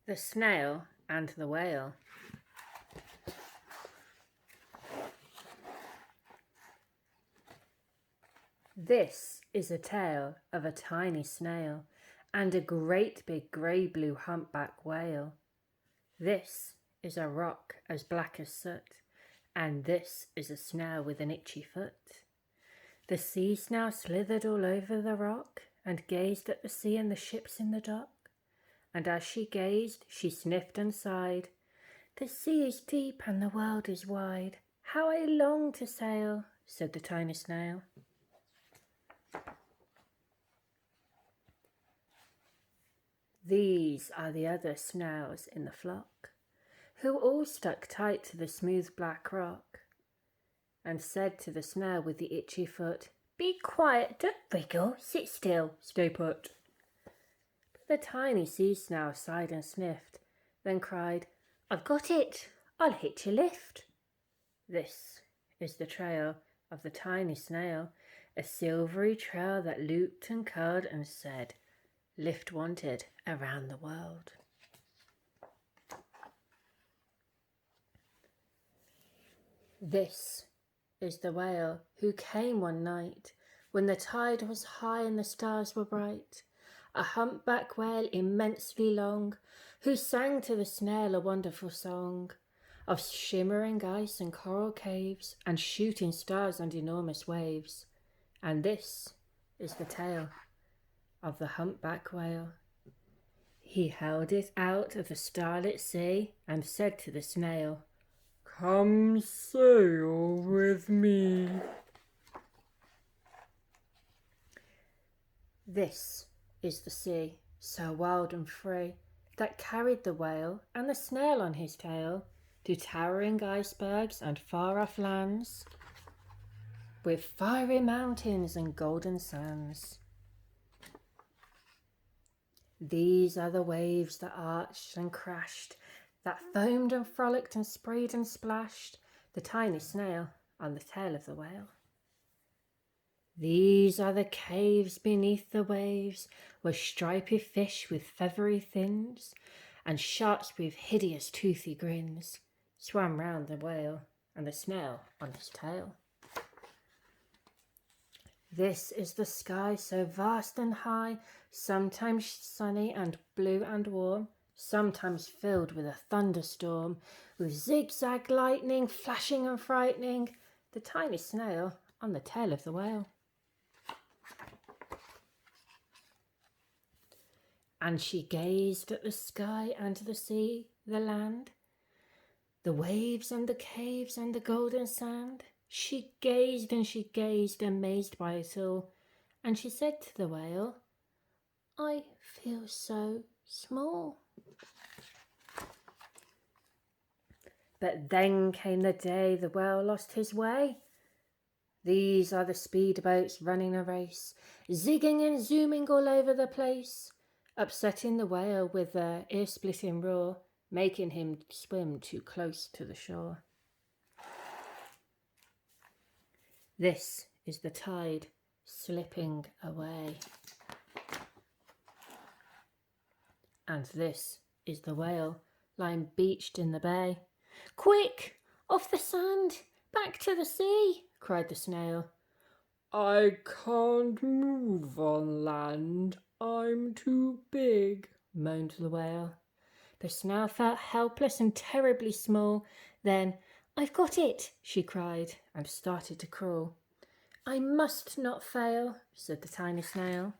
The Snail and the Whale. This is a tale of a tiny snail and a great big grey-blue humpback whale. This is a rock as black as soot, and this is a snail with an itchy foot. The sea snail slithered all over the rock and gazed at the sea and the ships in the dock. And as she gazed, she sniffed and sighed. The sea is deep and the world is wide. How I long to sail, said the tiny snail. These are the other snails in the flock, who all stuck tight to the smooth black rock, and said to the snail with the itchy foot, Be quiet, don't wriggle, sit still, stay put. But the tiny sea snail sighed and sniffed, then cried, I've got it, I'll hitch a lift. This is the trail of the tiny snail, a silvery trail that looped and curled and said, Lift wanted around the world. This is the whale who came one night when the tide was high and the stars were bright, a humpback whale immensely long, who sang to the snail a wonderful song of shimmering ice and coral caves and shooting stars and enormous waves. And this is the tale of the humpback whale. He held it out of the starlit sea and said to the snail, Come sail with me. This is the sea, so wild and free, that carried the whale and the snail on his tail to towering icebergs and far-off lands, with fiery mountains and golden sands. These are the waves that arched and crashed, that foamed and frolicked and sprayed and splashed the tiny snail on the tail of the whale. These are the caves beneath the waves, where stripy fish with feathery fins and sharks with hideous toothy grins swam round the whale and the snail on his tail. This is the sky so vast and high, sometimes sunny and blue and warm, sometimes filled with a thunderstorm, with zigzag lightning flashing and frightening the tiny snail on the tail of the whale. And she gazed at the sky and the sea, the land, the waves and the caves and the golden sand. She gazed, amazed by it all, and she said to the whale, I feel so small. But then came the day the whale lost his way. These are the speedboats running a race, zigging and zooming all over the place, upsetting the whale with their ear-splitting roar, making him swim too close to the shore. This is the tide slipping away. And this is the whale lying beached in the bay. Quick, off the sand, back to the sea, cried the snail. I can't move on land, I'm too big, moaned the whale. The snail felt helpless and terribly small. Then, I've got it, she cried, and started to crawl. I must not fail, said the tiny snail.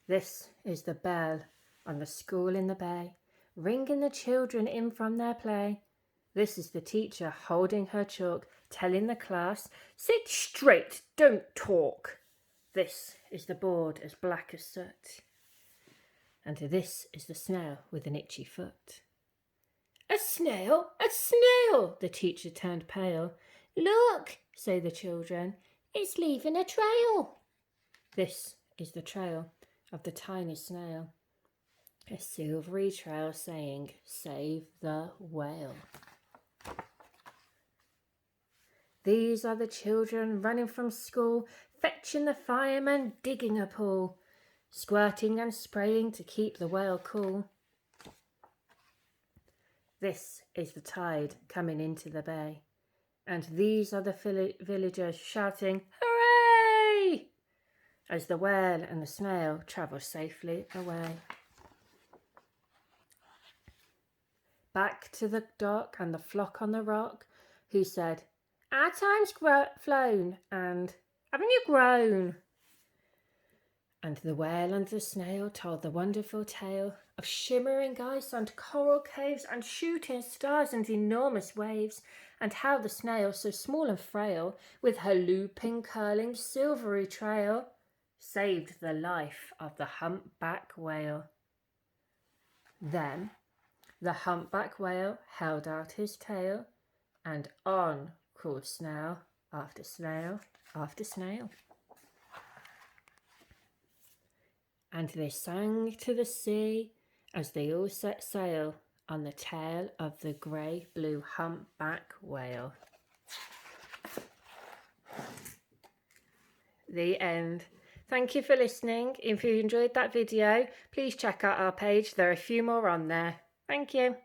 This is the bell on the school in the bay, ringing the children in from their play. This is the teacher holding her chalk, telling the class, Sit straight, don't talk. This is the board as black as soot. And this is the snail with an itchy foot. A snail, a snail! The teacher turned pale. Look, say the children, it's leaving a trail. This is the trail of the tiny snail, a silvery trail saying, Save the whale. These are the children running from school, fetching the fireman, digging a pool. squirting and spraying to keep the whale cool. This is the tide coming into the bay, and these are the villagers shouting, "Hooray!" as the whale and the snail travel safely away. Back to the dock and the flock on the rock, who said, "Our time's flown," and "Haven't you grown?" And the whale and the snail told the wonderful tale of shimmering ice and coral caves and shooting stars and enormous waves, and how the snail, so small and frail, with her looping, curling, silvery trail, saved the life of the humpback whale. Then the humpback whale held out his tail, and on crawled snail after snail after snail. And they sang to the sea as they all set sail on the tail of the grey-blue humpback whale. The end. Thank you for listening. If you enjoyed that video, please check out our page. There are a few more on there. Thank you.